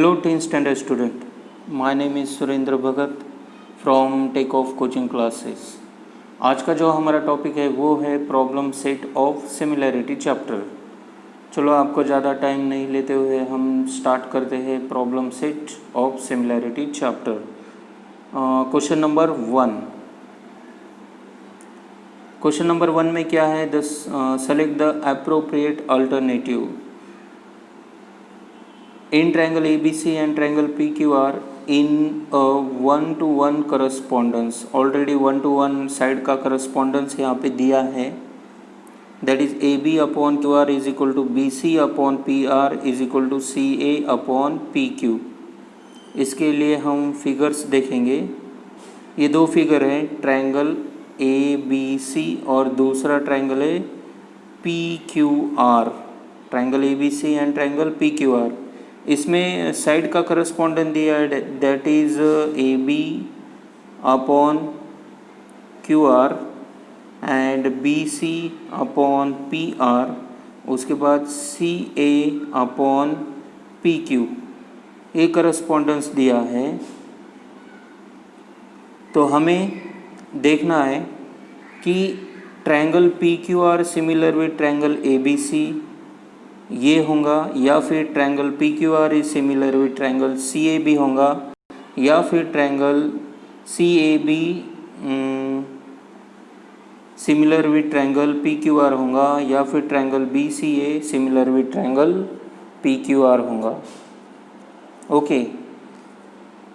Hello 10th standard student. My name is Surendra Bhagat from take off coaching classes. आज का जो हमारा टॉपिक है वो है problem set of similarity chapter. चलो आपको ज़्यादा टाइम नहीं लेते हुए हम स्टार्ट करते हैं problem set of similarity chapter. Question number 1. Question number 1 में क्या है? Select the appropriate alternative. In triangle ABC and triangle PQR in a 1-to-1 correspondence. Already 1-to-1 side का correspondence यहाँ पे दिया है. That is AB upon QR is equal to BC upon PR is equal to CA upon PQ. इसके लिए हम figures देखेंगे. ये दो फिगर है, ट्रायंगल ABC और दूसरा ट्रायंगल है PQR. Triangle ABC and triangle PQR. इसमें साइड का करस्पॉन्डेंट दिया है, that is AB upon QR and BC upon PR. उसके बाद CA अपॉन PQ. ये करस्पॉन्डेंस दिया है. तो हमें देखना है कि triangle PQR similar with triangle ABC ये होगा, या फिर triangle PQR is similar with triangle CAB होगा, या फिर triangle CAB similar with triangle PQR होगा, या फिर triangle BCA similar with triangle PQR होगा. ओके,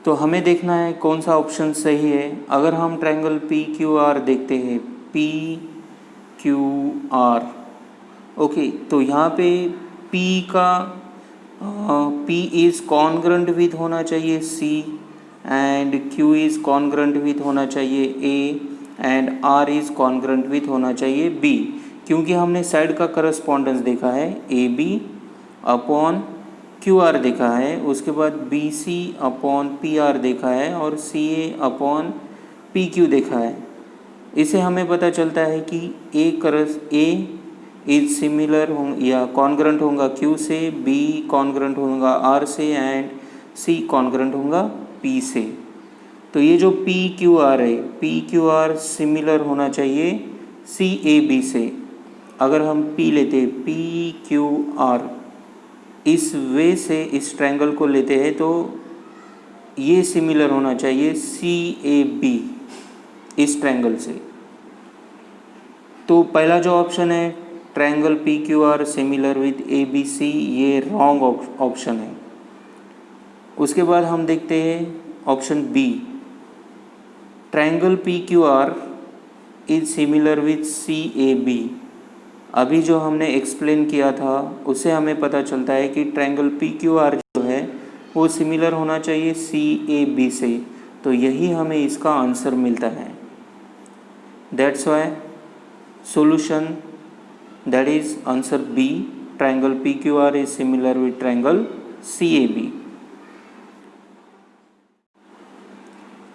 तो हमें देखना है कौन सा ऑप्शन सही है. अगर हम ट्रायंगल PQR देखते हैं, PQR, ओके, तो यहाँ पे P का P इज़ कॉन्ग्रेंट विथ होना चाहिए C and Q is congruent with होना चाहिए A and R is congruent with होना चाहिए B. क्योंकि हमने साइड का करस्पॉन्डेंस देखा है, AB अपॉन QR देखा है, उसके बाद BC अपॉन PR देखा है और CA अपॉन PQ देखा है. इसे हमें पता चलता है कि A इज सिमिलर या कॉन्ग्रेंट होगा Q से, B कॉन्ग्रेंट होगा R से एंड C कॉन्ग्रेंट होगा P से. तो ये जो PQR है, PQR सिमिलर होना चाहिए CAB से. अगर हम P लेते हैं, PQR इस वे से इस ट्रायंगल को लेते हैं तो ये सिमिलर होना चाहिए CAB इस ट्रायंगल से. तो पहला जो ऑप्शन है triangle PQR similar with ABC, ये रॉन्ग ऑप्शन है. उसके बाद हम देखते हैं option B, triangle PQR is similar with CAB. अभी जो हमने एक्सप्लेन किया था उससे हमें पता चलता है कि ट्रायंगल PQR जो है वो सिमिलर होना चाहिए CAB से. तो यही हमें इसका आंसर मिलता है. That's why solution, that is answer B, triangle PQR is similar with triangle CAB.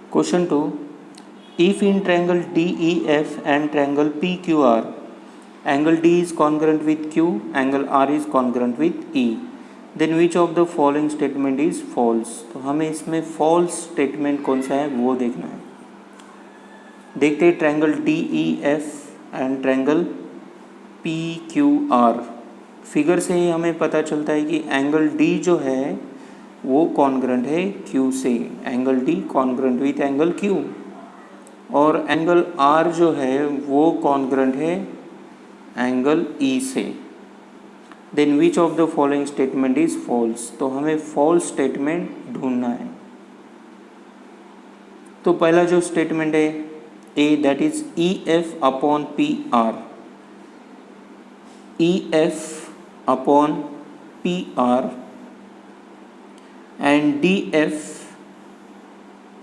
Question 2. If in triangle DEF and triangle PQR, angle D is congruent with Q, angle R is congruent with E, then which of the following statement is false? तो हमें इसमें false statement कौन सा है वो देखना है. देखते हैं triangle DEF and triangle PQR. Figure से ही हमें पता चलता है कि एंगल D जो है वो कॉन्ग्रेंट है Q से, angle D congruent with angle Q, और एंगल R जो है वो कॉन्ग्रेंट है एंगल E से. Then which of the following statement is false? तो हमें फॉल्स स्टेटमेंट ढूंढना है. तो पहला जो स्टेटमेंट है A, that is EF upon PR. EF upon PR and DF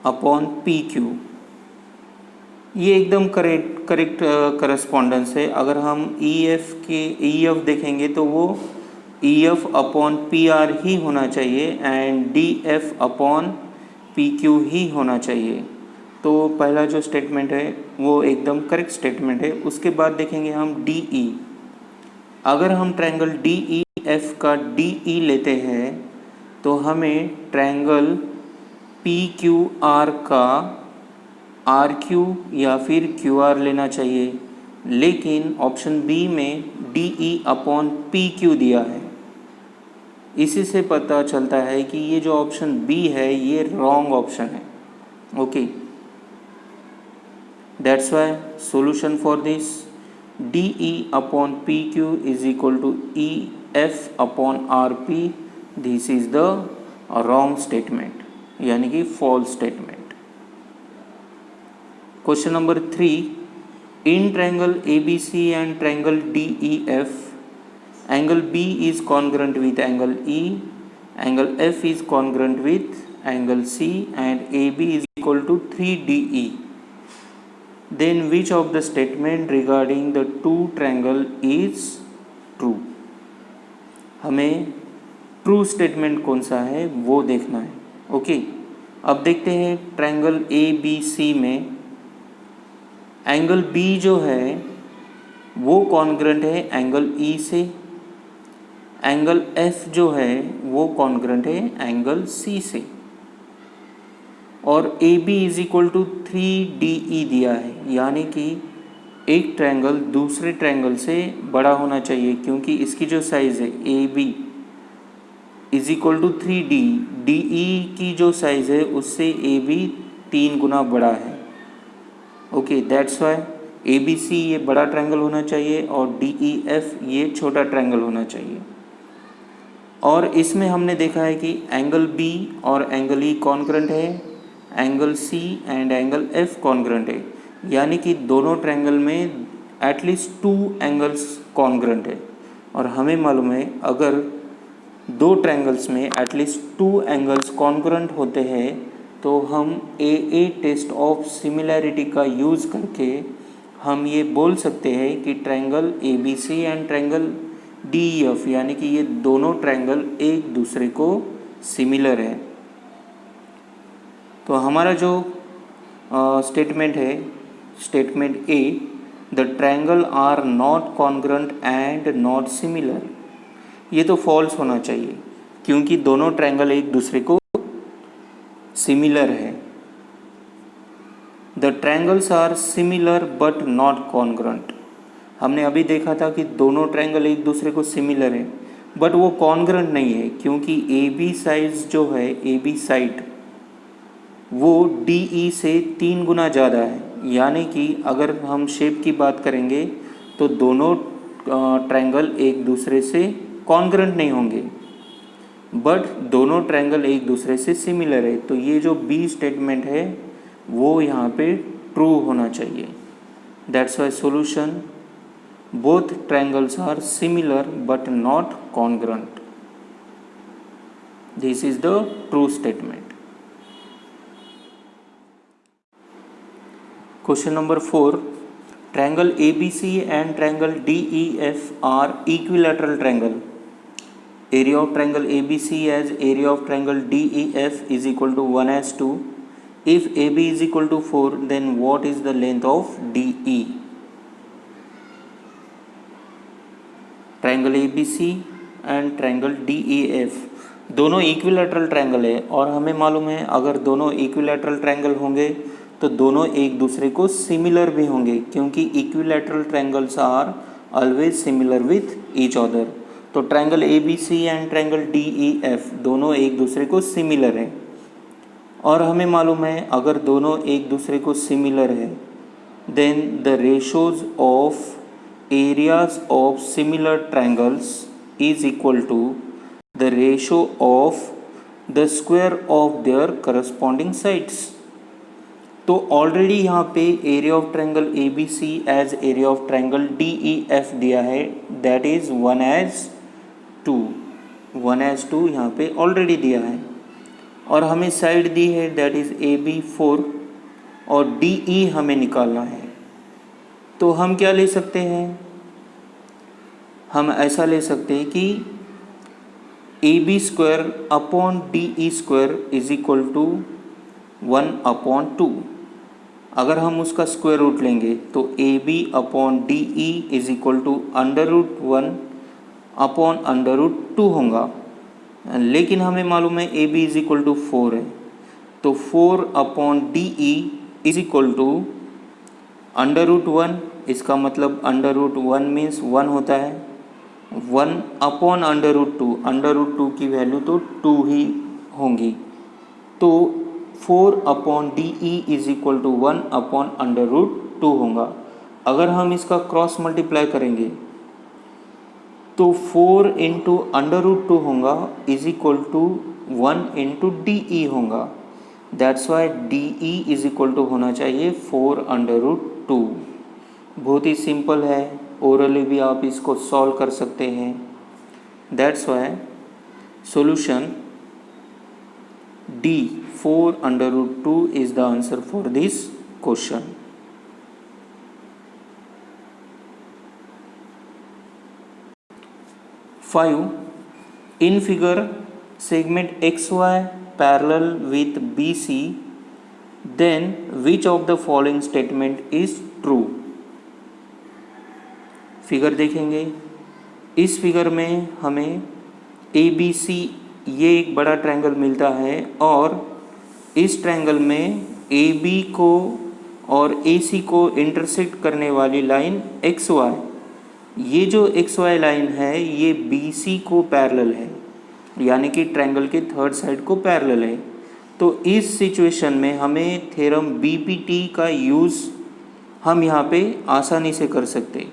upon PQ. ये एकदम करेक्ट करस्पॉन्डेंस है. अगर हम EF देखेंगे तो वो EF अपॉन PR ही होना चाहिए एंड DF अपॉन PQ ही होना चाहिए. तो पहला जो स्टेटमेंट है वो एकदम करेक्ट स्टेटमेंट है. उसके बाद देखेंगे हम DE. अगर हम ट्रायंगल DEF का DE लेते हैं तो हमें ट्रायंगल पी क्यू आर का आर क्यू या फिर क्यू आर लेना चाहिए, लेकिन ऑप्शन बी में D E upon P Q दिया है। इसी से पता चलता है कि ये जो ऑप्शन बी है ये रॉन्ग ऑप्शन है। Okay, that's why solution for this D E upon P Q is equal to E F upon R P. This is the wrong statement, यानी कि false statement. Question number 3, in triangle ABC and triangle DEF, angle B is congruent with angle E, angle F is congruent with angle C, and AB is equal to 3DE. Then which of the statement regarding the two triangle is true? हमें true statement कौन सा है वो देखना है। Okay, अब देखते हैं ट्रायंगल ABC में एंगल B जो है वो कॉन्ग्रुएंट है एंगल E से, एंगल F जो है वो कॉन्ग्रुएंट है एंगल C से, और AB is equal to 3DE दिया है, यानी कि एक ट्रायंगल दूसरे ट्रायंगल से बड़ा होना चाहिए, क्योंकि इसकी जो साइज़ है AB is equal to 3D, DE की जो साइज़ है उससे AB 3 गुना बड़ा है। ओके, दैट्स वाई ABC ये बड़ा ट्रायंगल होना चाहिए और DEF ये छोटा ट्रायंगल होना चाहिए। और इसमें हमने देखा है कि एंगल B और एंगल E कॉन्ग्रुएंट है, angle C and angle F congruent है, यानी कि दोनों ट्रायंगल में एटलीस्ट 2 एंगल्स कॉन्ग्रुएंट है। और हमें मालूम है अगर दो ट्रायंगल्स में एटलीस्ट 2 एंगल्स कॉन्ग्रुएंट होते हैं तो हम AA टेस्ट ऑफ सिमिलैरिटी का यूज़ करके हम ये बोल सकते हैं कि triangle ABC and triangle DEF, यानी कि ये दोनों ट्रायंगल एक दूसरे को सिमिलर है। तो हमारा जो स्टेटमेंट है, statement A, the triangle are not congruent and not similar, ये तो फॉल्स होना चाहिए क्योंकि दोनों ट्रायंगल एक दूसरे को सिमिलर है। The triangles are similar but not congruent, हमने अभी देखा था कि दोनों ट्रायंगल एक दूसरे को सिमिलर है बट वो कॉन्ग्रुएंट नहीं है, क्योंकि AB साइज जो है, AB साइड वो DE से 3 गुना ज़्यादा है, यानी कि अगर हम शेप की बात करेंगे तो दोनों ट्रायंगल एक दूसरे से कॉन्ग्रुएंट नहीं होंगे, बट दोनों ट्रायंगल एक दूसरे से सिमिलर है। तो ये जो B स्टेटमेंट है वो यहाँ पे ट्रू होना चाहिए। That's why solution, both triangles are similar but not congruent. This is the true statement. Question number 4, triangle ABC and triangle DEF are equilateral triangle. Area of triangle ABC as area of triangle DEF is equal to 1/2. If AB is equal to 4, then what is the length of DE? Triangle ABC and triangle DEF दोनों equilateral triangle है, और हमें मालूम है अगर दोनों equilateral triangle होंगे तो दोनों एक दूसरे को सिमिलर भी होंगे, क्योंकि equilateral triangles are always similar with each other. तो triangle ABC and triangle DEF दोनों एक दूसरे को सिमिलर है, और हमें मालूम है अगर दोनों एक दूसरे को सिमिलर है then the ratios of areas of similar triangles is equal to the ratio of the square of their corresponding sides. तो ऑलरेडी यहाँ पे area of triangle ABC as area of triangle DEF दिया है, that is 1/2। 1/2 यहाँ पे already दिया है, और हमें साइड दी है दैट इज AB 4, और DE हमें निकालना है। तो हम क्या ले सकते हैं, हम ऐसा ले सकते हैं कि AB square upon DE square is equal to 1/2। अगर हम उसका स्क्वायर रूट लेंगे तो AB upon DE is equal to √1 upon √2 होगा। लेकिन हमें मालूम है A B is equal to 4 है, तो 4 upon D E is equal to √1, इसका मतलब √1 मीन्स 1 होता है, 1 अपॉन √2, √2 की वैल्यू तो 2 ही होंगी, तो 4 upon D E is equal to 1 upon √2 होगा। अगर हम इसका क्रॉस मल्टीप्लाई करेंगे तो 4 इंटू √2 होगा is equal to 1 into d e होगा। That's why d E is equal to होना चाहिए 4√2। बहुत ही सिंपल है, ओरली भी आप इसको सॉल्व कर सकते हैं। That's why solution D 4√2 is the answer for this question. In figure, segment XY parallel with BC, then which of the following statement is true? Figure देखेंगे, इस फिगर में हमें ABC ये एक बड़ा ट्रायंगल मिलता है और इस ट्रायंगल में AB को और AC को इंटरसेक्ट करने वाली लाइन XY, ये जो XY लाइन है ये BC को पैरेलल है, यानी कि ट्रायंगल के थर्ड साइड को पैरेलल है। तो इस सिचुएशन में हमें थ्योरम BPT का यूज़ हम यहाँ पे आसानी से कर सकते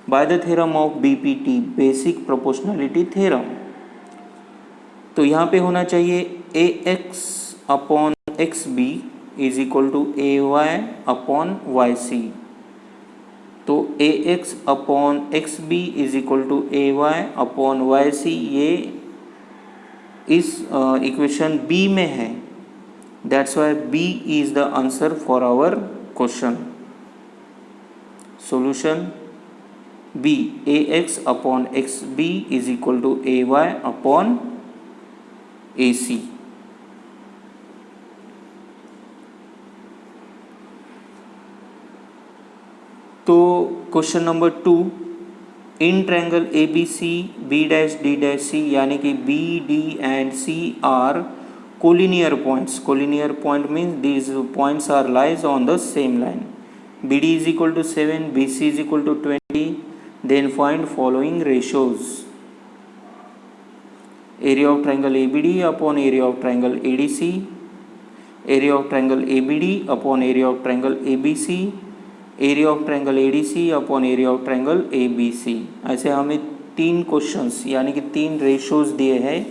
by the theorem of BPT, basic proportionality theorem. तो यहाँ पे होना चाहिए AX upon XB is equal to AY upon YC। तो AX upon XB is equal to AY upon YC, ये इस इक्वेशन B में है। That's why B is the answer for our question. Solution B, AX upon XB is equal to AY upon AC। तो question number 2, in triangle ABC B'D' C, यानी कि B, D and C are collinear points. Collinear point means these points are lies on the same line. BD is equal to 7, BC is equal to 20, then find following ratios. Area of triangle ABD upon area of triangle ADC, area of triangle ABD upon area of triangle ABC, area of triangle ADC upon area of triangle ABC। ऐसे हमें 3 questions यानी कि 3 ratios दिए हैं,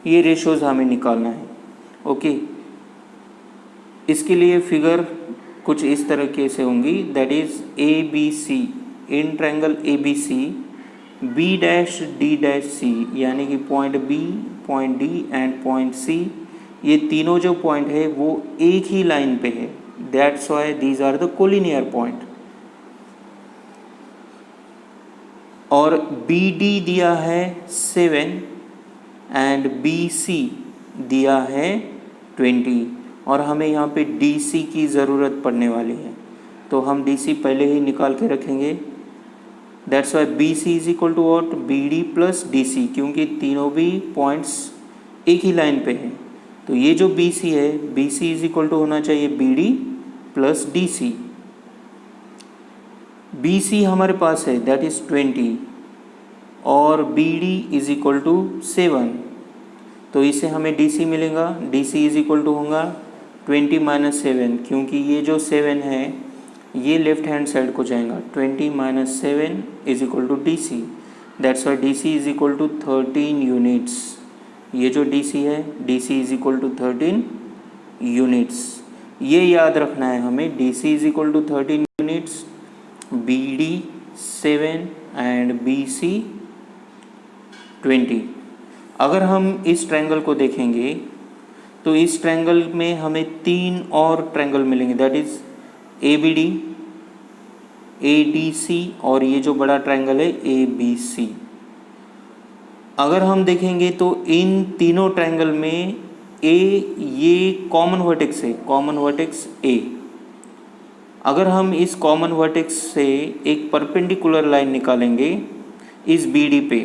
ये ratios हमें निकालना है। ओके, इसके लिए फिगर कुछ इस तरीके से होंगी, that is ABC, in triangle ABC B'D'C, यानी कि point B, point D and point C, ये तीनों जो पॉइंट है वो एक ही लाइन पे है। That's why these are the collinear point. और BD दिया है 7 एंड BC दिया है 20, और हमें यहाँ पे DC की ज़रूरत पड़ने वाली है, तो हम DC पहले ही निकाल के रखेंगे। That's why BC is equal to what, BD plus DC, क्योंकि तीनों भी पॉइंट्स एक ही लाइन पे हैं। तो ये जो BC है, BC इज इक्वल टू होना चाहिए BD प्लस DC। BC हमारे पास है दैट इज 20 और BD इज इक्वल टू 7, तो इससे हमें DC मिलेगा। DC इज इक्वल टू होगा 20 माइनस 7, क्योंकि ये जो 7 है ये लेफ्ट हैंड साइड को जाएगा। 20 minus 7 is equal to DC, that's why DC is equal to 13 units. ये जो DC है, DC is equal to 13 units, ये याद रखना है हमें। DC is equal to 13 units, BD 7 and BC 20। अगर हम इस ट्रायंगल को देखेंगे तो इस ट्रायंगल में हमें 3 और ट्रायंगल मिलेंगे, दैट इज ABD, ADC और ये जो बड़ा ट्रायंगल है ABC। अगर हम देखेंगे तो इन तीनों ट्रायंगल में ये कॉमन वर्टेक्स है, कॉमन वर्टेक्स A। अगर हम इस कॉमन वर्टेक्स से एक परपेंडिकुलर लाइन निकालेंगे इस BD पे,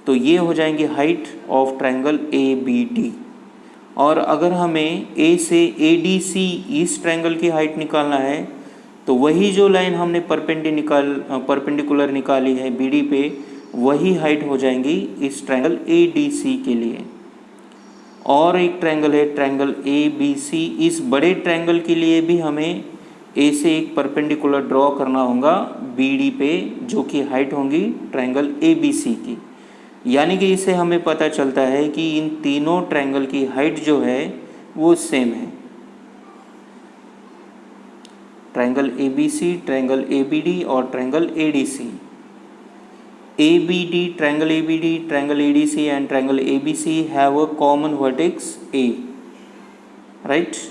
तो ये हो जाएंगे height of triangle A B D. और अगर हमें ए से ए डी सी इस ट्रायंगल की हाइट निकालना है तो वही जो लाइन हमने परपेंडिकुलर निकाली है बी डी पे, वही हाइट हो जाएंगी इस ट्रायंगल ए डी सी के लिए। और एक ट्रायंगल है ट्रायंगल ए बी सी, इस बड़े ट्रायंगल के लिए भी हमें ए से एक परपेंडिकुलर ड्रॉ करना होगा बी डी पे, जो कि हाइट होंगी ट्रायंगल ए बी सी की। यानी कि इससे हमें पता चलता है कि इन तीनों ट्रायंगल की हाइट जो है वो सेम है। Triangle A B C, triangle A B D और triangle A D C. A B D, triangle ABD, triangle ADC and triangle ABC have a common vertex A, right?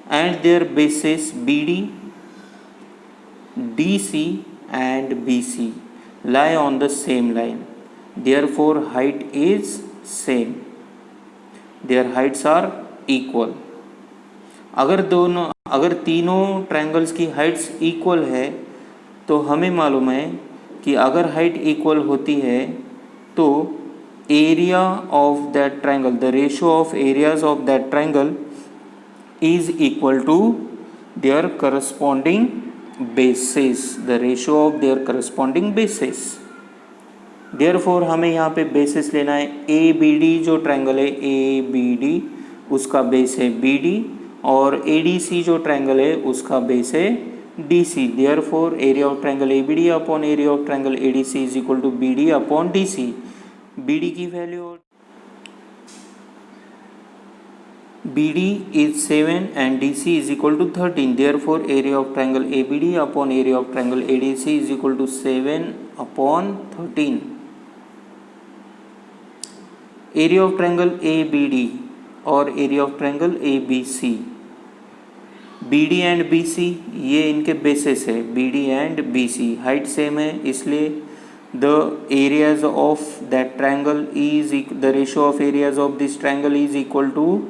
And their bases BD, DC and BC lie on the same line. Therefore, height is same. Their heights are equal. अगर तीनों triangles की Heights equal है तो हमें मालूम है कि अगर हाइट इक्वल होती है तो area of that triangle, the ratio of areas of that triangle is equal to their corresponding basis, the ratio of their corresponding basis. Therefore हमें यहाँ पे बेसिस लेना है ए बी डी, जो ट्रायंगल है ए बी डी उसका base है B D, और ए डी सी जो ट्रायंगल है उसका बेस है DC. Therefore, area of triangle ABD upon area of triangle ADC is equal to BD upon DC. BD की value BD is 7 and DC is equal to 13. Therefore, area of triangle ABD upon area of triangle ADC is equal to 7 upon 13. Area of triangle ABD और area of triangle ABC, B D and B C ये इनके basis है। B D and B C height same है, इसलिए the areas of that triangle is the ratio of areas of this triangle is equal to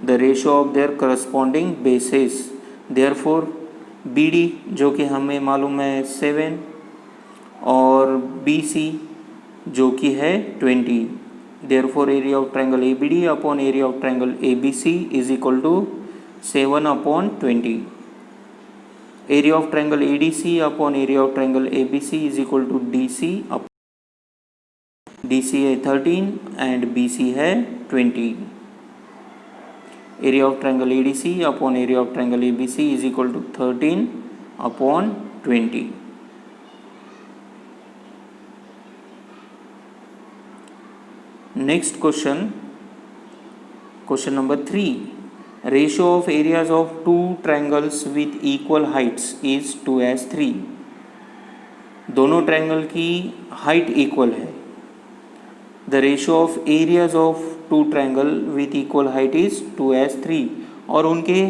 the ratio of their corresponding basis. Therefore B D जो कि हमें मालूम है 7 और B C जो कि है 20। Therefore area of triangle A B D upon area of triangle A B C is equal to 7 upon 20. Area of triangle ADC upon area of triangle ABC is equal to DC upon DC है 13 and BC है 20. Area of triangle ADC upon area of triangle ABC is equal to 13 upon 20. Next question, question number 3. Ratio of areas of two triangles with equal heights is 2:3. दोनों triangle की height equal है। The ratio of areas of two triangle with equal height is 2:3 और उनके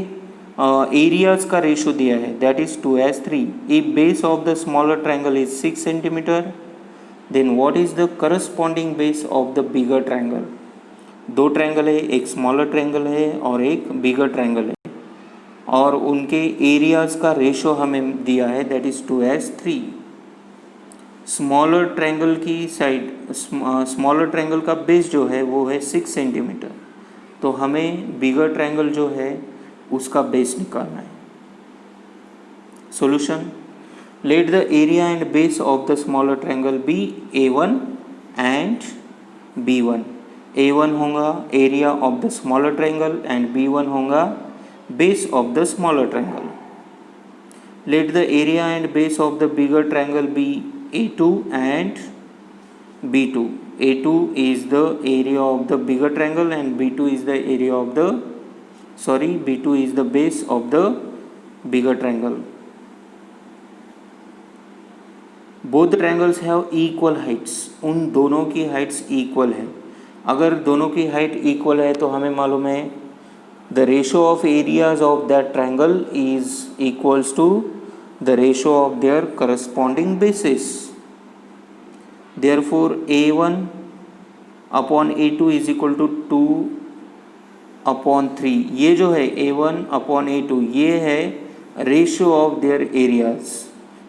एरियाज का रेशियो दिया है that is 2:3। If base of the smaller triangle is 6 centimetre then what is the corresponding base of the bigger triangle. दो triangle है, एक स्मॉलर ट्रायंगल है और एक बिगर ट्रायंगल है, और उनके एरियाज का रेशियो हमें दिया है दैट इज 2:3। स्मॉलर ट्रायंगल की साइड, स्मॉलर ट्रायंगल का बेस जो है वो है 6 सेंटीमीटर, तो हमें बिगर ट्रायंगल जो है उसका बेस निकालना है। Solution, let the area and base of the smaller triangle be A1 and B1। A1 होगा area of the smaller triangle and B1 होगा base of the smaller triangle. Let the area and base of the bigger triangle be A2 and B2। A2 is the area of the bigger triangle and B2 is the area of the B2 is the base of the bigger triangle. Both triangles have equal heights. उन दोनों की Heights equal है। अगर दोनों की height equal है तो हमें मालूम है the ratio of areas of that triangle is equals to the ratio of their corresponding basis. Therefore A1 upon A2 is equal to 2/3। ये जो है A1 अपॉन A2 ये है रेशियो ऑफ देयर एरियाज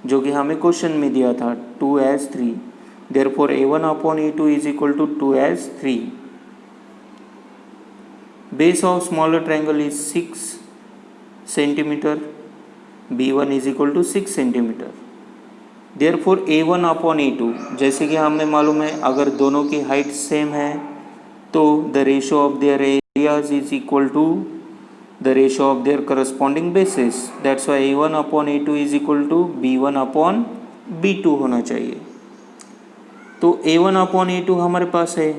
जो कि हमें क्वेश्चन में दिया था 2:3, Therefore A1 upon A2 is equal to 2 as 3. Base of smaller triangle is 6 centimeter. B1 is equal to 6 centimeter. Therefore A1 upon A2, जैसे कि हमें मालूम है अगर दोनों की हाइट सेम है तो the ratio of their areas is equal to the ratio of their corresponding basis. That's why A1 upon A2 is equal to B1 upon B2 होना चाहिए. तो A1 अपॉन A2 हमारे पास है,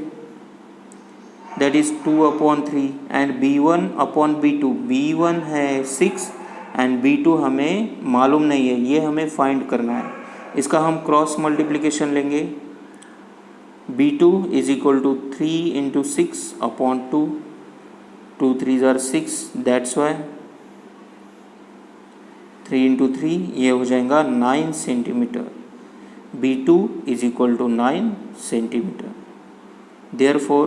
that is 2 upon 3 and B1 upon B2. B1 है 6 and B2 हमें मालूम नहीं है, ये हमें फाइंड करना है. इसका हम क्रॉस मल्टीप्लिकेशन लेंगे. B2 is equal to 3 into 6 upon 2. 2 3s are 6, that's why 3 into 3 ये हो जाएगा 9 centimetre. B2 is equal to 9 centimeter. Therefore,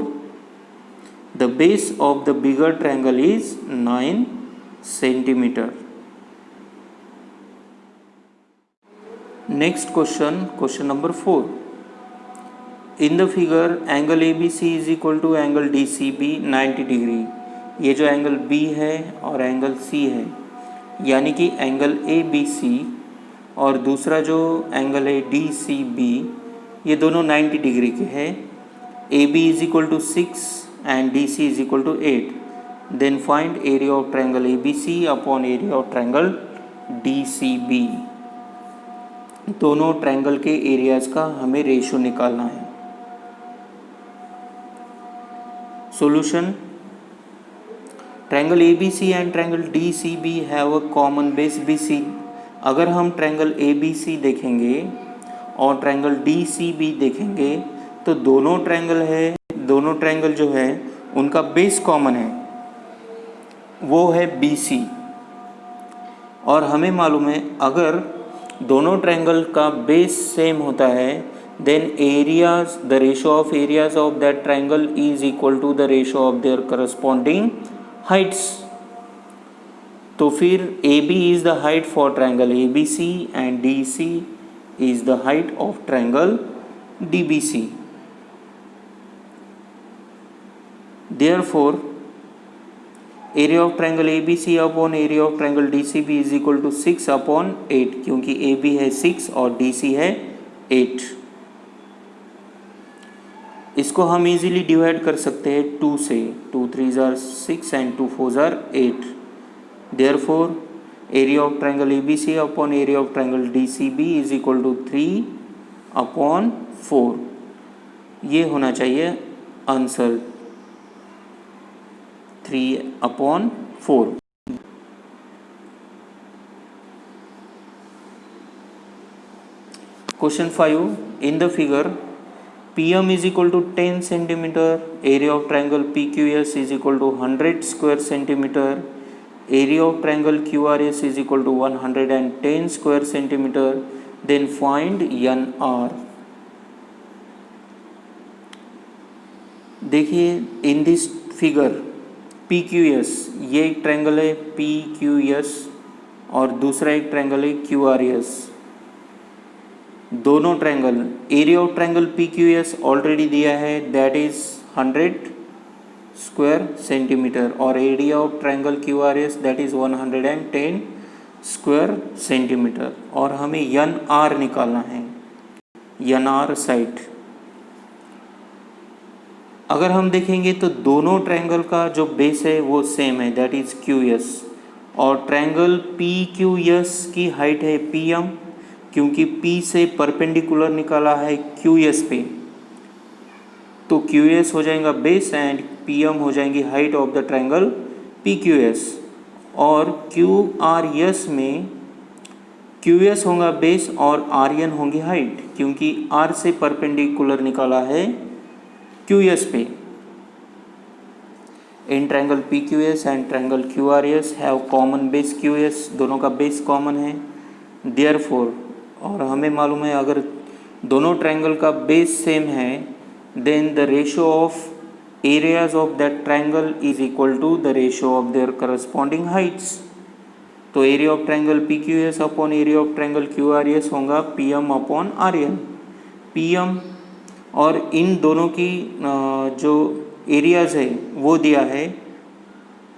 the base of the bigger triangle is 9 centimeter. Next question, question number 4. In the figure, angle ABC is equal to angle DCB 90 degree. ये जो angle B है और angle C है, यानी कि angle ABC और दूसरा जो एंगल है DCB, ये दोनों 90 डिग्री के हैं. AB is equal to 6 and DC is equal to 8. Then find area of triangle ABC upon area of triangle DCB. दोनों ट्रायंगल के एरियाज का हमें रेशो निकालना है. Solution. Triangle ABC and triangle DCB have a common base BC. अगर हम triangle ABC देखेंगे और ट्रायंगल DCB देखेंगे तो दोनों ट्रायंगल जो है उनका बेस कॉमन है, वो है BC. और हमें मालूम है अगर दोनों ट्रायंगल का बेस सेम होता है then areas, the ratio of areas of that triangle is equal to the ratio of their corresponding heights. तो फिर AB is the height for triangle ABC and DC is the height of triangle DBC. Therefore, area of triangle ABC upon area of triangle DCB is equal to 6 upon 8, क्योंकि AB है 6 और DC है 8. इसको हम easily divide कर सकते हैं 2 से. 2 3s are 6 and 2 4s are 8. Therefore, area of triangle ABC upon area of triangle DCB is equal to 3 upon 4. ये होना चाहिए answer 3 upon 4. Question 5. In the figure, PM is equal to 10 centimeter. Area of triangle PQS is equal to 100 square centimeter. Area of triangle QRS is equal to 110 square centimeter. Then find NR. देखिए in this figure PQS, ये एक triangle है PQS और दूसरा एक triangle है QRS. दोनों triangle, area of triangle PQS already दिया है, दैट इज 100 स्क्वायर सेंटीमीटर, और area of triangle QRS that is 110 square centimetre. और हमें NR निकालना है, NR साइड. अगर हम देखेंगे तो दोनों ट्रायंगल का जो बेस है वो सेम है, दैट इज QS, और ट्रायंगल PQS की हाइट है PM, क्योंकि P से परपेंडिकुलर निकाला है QS पे, तो QS हो जाएगा बेस एंड PM हो जाएंगी height of the triangle PQS. और QRS में QS होगा बेस और RN होंगी हाइट, क्योंकि R से परपेंडिकुलर निकाला है QS पे. In triangle PQS and triangle QRS have common base QS, दोनों का बेस कॉमन है. देयरफॉर, और हमें मालूम है अगर दोनों ट्रायंगल का बेस सेम है then the ratio of areas of that triangle is equal to the ratio of their corresponding heights. तो area of triangle PQS upon area of triangle QRS होगा PM upon RN. PM और इन दोनों की जो areas है वो दिया है,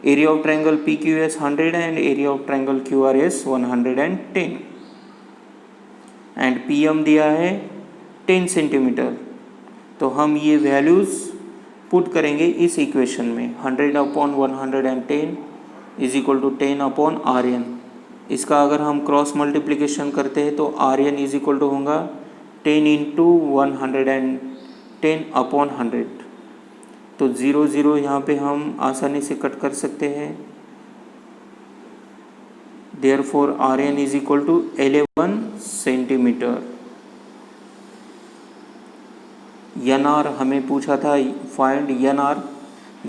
area of triangle P Q S 100 and area of triangle Q R S 110 and P M दिया है 10 सेंटीमीटर। तो हम ये वैल्यूज़ पुट करेंगे इस इक्वेशन में, 100/110 इज इक्वल टू 10/RN। इसका अगर हम क्रॉस मल्टीप्लिकेशन करते हैं तो RN इज इक्वल टू होगा 10 इंटू 110/100। तो 0 0 यहाँ पे हम आसानी से कट कर सकते हैं। Therefore RN is equal to 11 centimetre. NR हमें पूछा था फाइंड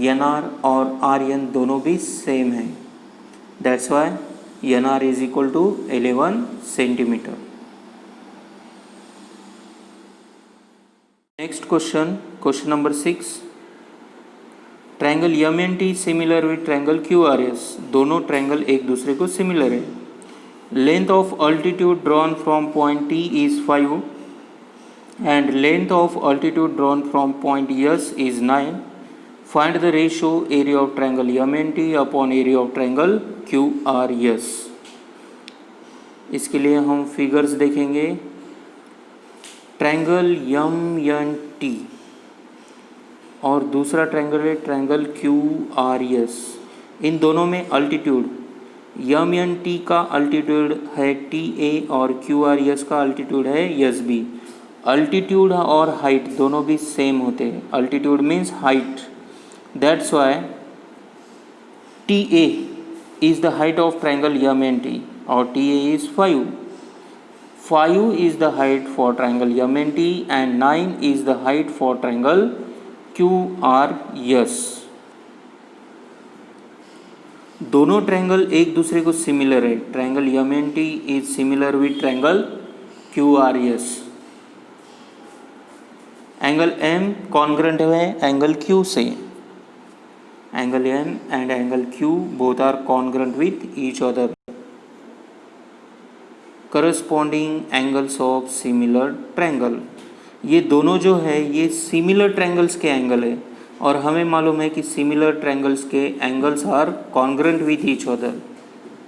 NR और RN दोनों भी सेम है, that's why NR is equal to 11 centimetre. Next question, question number 6, triangle MNT similar with triangle QRS। दोनों ट्रायंगल एक दूसरे को सिमिलर है। Length of altitude drawn from point T is 5 and length of altitude drawn from point S is 9. Find the ratio area of triangle MNT upon area of triangle QRS। इसके लिए हम figures देखेंगे। Triangle MNT और दूसरा triangle है triangle QRS। इन दोनों में altitude, MNT का अल्टीट्यूड है TA और QRS का अल्टीट्यूड है SB। अल्टीट्यूड और हाइट दोनों भी सेम होते हैं। Altitude means height, that's why TA is the height of triangle MNT और TA is 5। 5 is the height for triangle MNT and 9 is the height for triangle QRS। दोनों triangle एक दूसरे को सिमिलर है। Triangle MNT is similar with triangle QRS। Angle M congruent है angle Q से। Angle M and angle Q both are congruent with each other. Corresponding angles of similar triangle. ये दोनों जो है ये सिमिलर ट्रायंगल्स के angle है और हमें मालूम है कि सिमिलर ट्रायंगल्स के angles are congruent with each other.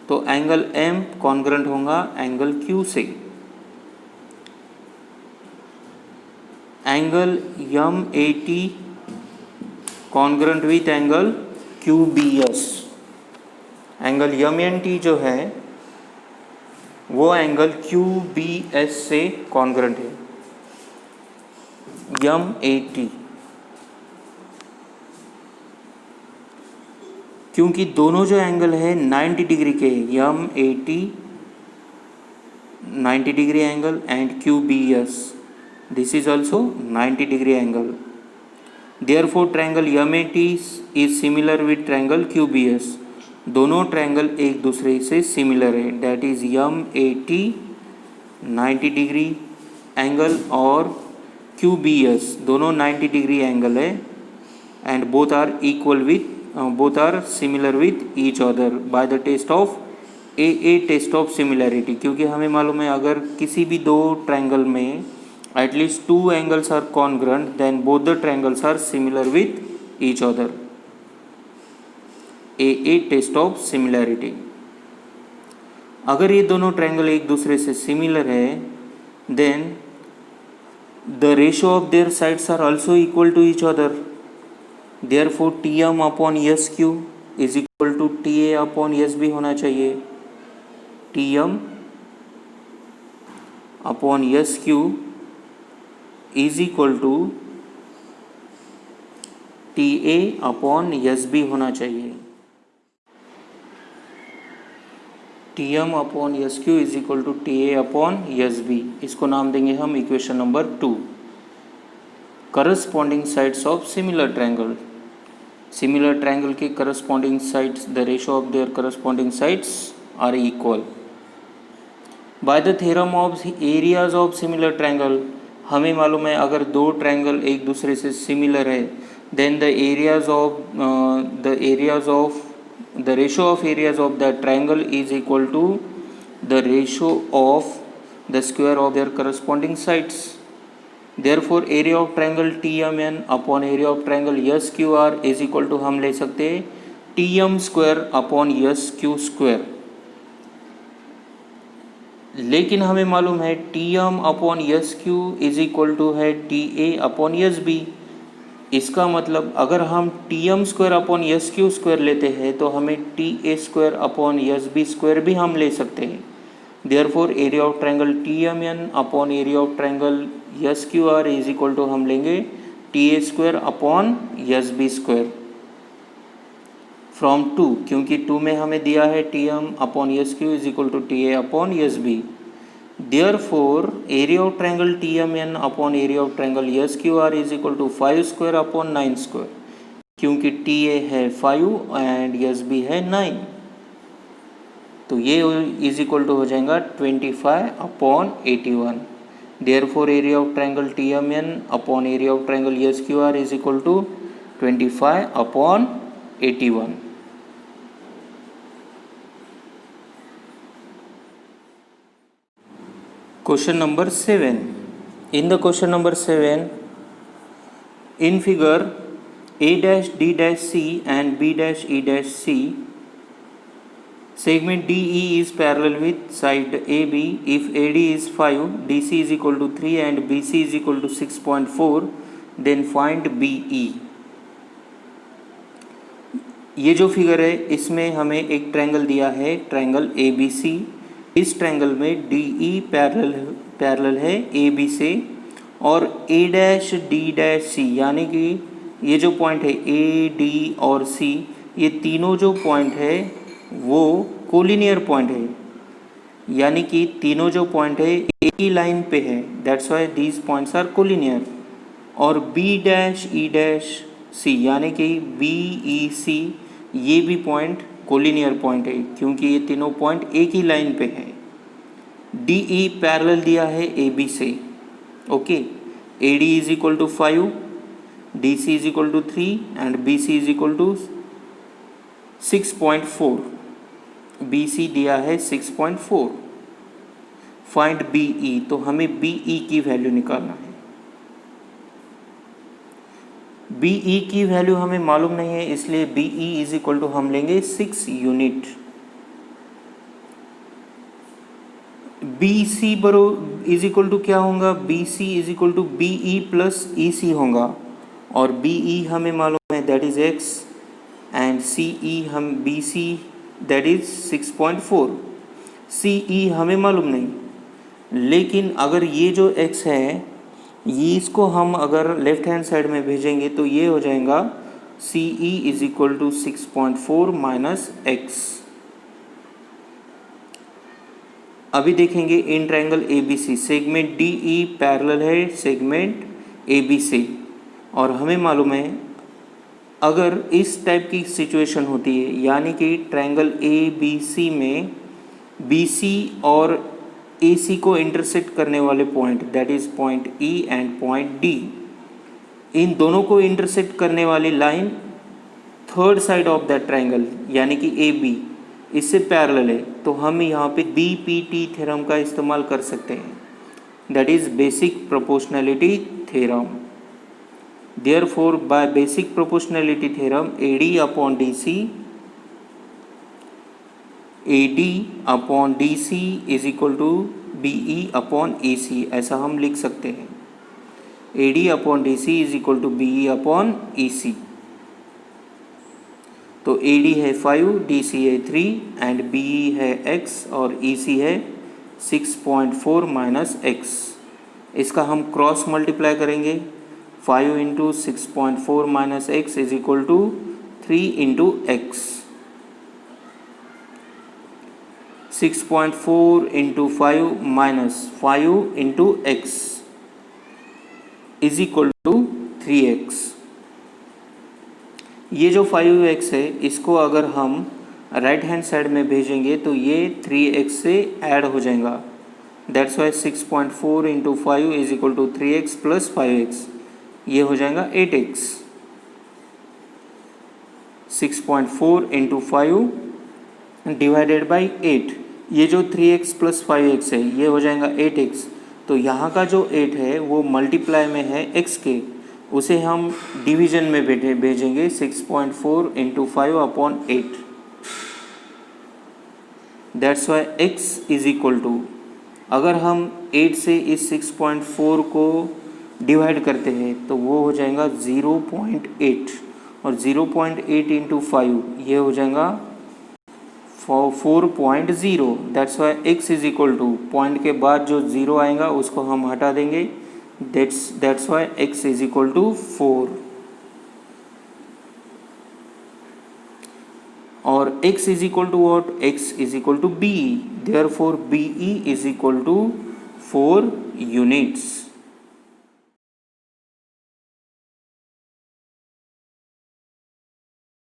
तो एंगल M कॉन्ग्रेंट होगा एंगल Q से। Angle MAT congruent with angle QBS। Angle MNT जो है वो एंगल QBS से कॉन्ग्रेंट है। MAT क्योंकि दोनों जो एंगल है 90 डिग्री के, MAT 90 degree angle and QBS this is also 90 degree angle. Therefore triangle MAT is similar with triangle QBS। दोनों ट्रायंगल एक दूसरे से सिमिलर है, that is MAT 90 degree angle और QBS दोनों 90 डिग्री एंगल है and both are similar with each other by the test of AA test of similarity. क्योंकि हमें मालूम है अगर किसी भी दो ट्रायंगल में at least two angles are congruent then both the triangles are similar with each other। AA test of similarity. अगर ये दोनों ट्रायंगल एक दूसरे से सिमिलर है then the ratio of their sides are also equal to each other। therefore TM upon SQ is equal to TA upon SB होना चाहिए। TM upon SQ is equal to TA upon SB होना चाहिए। TM अपॉन SQ is equal to TA upon SB। इसको नाम देंगे हम equation number 2। Corresponding sides of similar triangle. Similar triangle के corresponding sides, the ratio of their corresponding sides are equal. By the theorem of areas of similar triangle, हमें मालूम है अगर दो ट्रायंगल एक दूसरे से सिमिलर है then the ratio of areas of the triangle is equal to the ratio of the square of their corresponding sides. Therefore area of triangle T M N upon area of triangle S Q R is equal to हम ले सकते हैं T M square upon S Q square. लेकिन हमें मालूम है T M upon S Q is equal to है T A upon S B. इसका मतलब अगर हम T M square upon S Q square लेते हैं तो हमें T A square upon S B square भी हम ले सकते हैं। Therefore area of triangle T M N upon area of triangle S Q R is equal to हम लेंगे T A square upon S B square from 2, क्योंकि 2 में हमें दिया है T M upon S Q is equal to T A upon S B. Therefore area of triangle T M N upon area of triangle S Q R is equal to 5 square upon 9 square, क्योंकि T A है 5 and yes B है 9, तो ये is equal to हो जाएगा 25 upon 81। Therefore area of triangle T M N upon area of triangle S Q R is equal to 25 upon 81। Question number 7. In the question number 7, in figure A dash D dash C and B dash E dash C, segment DE is parallel with side AB. If AD is 5, DC is equal to 3 and BC is equal to 6.4, then find BE. ये जो figure है इसमें हमें एक triangle दिया है, triangle ABC। इस triangle में DE पैरेलल है AB से और A dash D dash C, यानी कि ये जो पॉइंट है A, D और C, ये तीनों जो पॉइंट है वो कोलिनियर पॉइंट है, यानी कि तीनों जो पॉइंट है एक ही लाइन पे है, that's why these points are collinear. और B dash E dash C यानी कि BEC ये भी पॉइंट कोलिनियर पॉइंट है, क्योंकि ये तीनों पॉइंट एक ही लाइन पे है। DE पैरेलल दिया है AB से, okay. AD is equal to 5, DC is equal to 3 and BC is equal to 6.4। BC दिया है 6.4। फाइंड BE, तो हमें BE की वैल्यू निकालना है। BE की वैल्यू हमें मालूम नहीं है, इसलिए BE इज इक्वल टू हम लेंगे 6 यूनिट। BC बरो इज इक्वल टू क्या होगा, BC is equal to BE plus EC होगा, और BE हमें मालूम है that is X and CE हम BC दैट इज 6.4। CE हमें मालूम नहीं, लेकिन अगर ये जो X है ये इसको हम अगर लेफ्ट हैंड साइड में भेजेंगे तो ये हो जाएगा CE is equal to 6.4 minus X। अभी देखेंगे इन triangle ABC segment DE parallel है सेगमेंट AB से, और हमें मालूम है अगर इस टाइप की सिचुएशन होती है, यानी कि ट्रायंगल ABC में BC और AC को इंटरसेक्ट करने वाले point that is point E and point D, इन दोनों को इंटरसेक्ट करने वाली line third side of that triangle यानी कि AB इससे पैरेलल है, तो हम यहाँ पे DPT थ्योरम का इस्तेमाल कर सकते हैं, that is basic proportionality theorem. Therefore by basic proportionality theorem AD upon DC is equal to BE upon EC, ऐसा हम लिख सकते हैं। AD upon DC is equal to BE upon EC। तो AD है 5, DC है 3 एंड BE है X और EC है 6.4 माइनस X। इसका हम क्रॉस मल्टीप्लाई करेंगे, 5 into 6.4 minus X is equal to 3 into X। 6.4 into 5 minus 5 into X is equal to 3X। ये जो 5X है इसको अगर हम राइट हैंड साइड में भेजेंगे तो ये 3X से ऐड हो जाएगा, that's why 6.4 into 5 is equal to 3X plus 5X, ये हो जाएगा 8X। 6.4 इंटू 5 डिवाइडेड बाई 8, ये जो 3X प्लस 5X है ये हो जाएगा 8X, तो यहाँ का जो 8 है वो मल्टीप्लाई में है x के, उसे हम डिवीजन में भेजेंगे 6.4 into 5/8। That's why x is equal to, अगर हम 8 से इस 6.4 को डिवाइड करते हैं तो वो हो जाएगा 0.8, और 0.8 इंटू 5 ये हो जाएगा 4.0। That's why x is equal to, point के बाद जो 0 आएगा उसको हम हटा देंगे, that's why x is equal to 4। और x is equal to what, x is equal to b, therefore BE is equal to 4 units.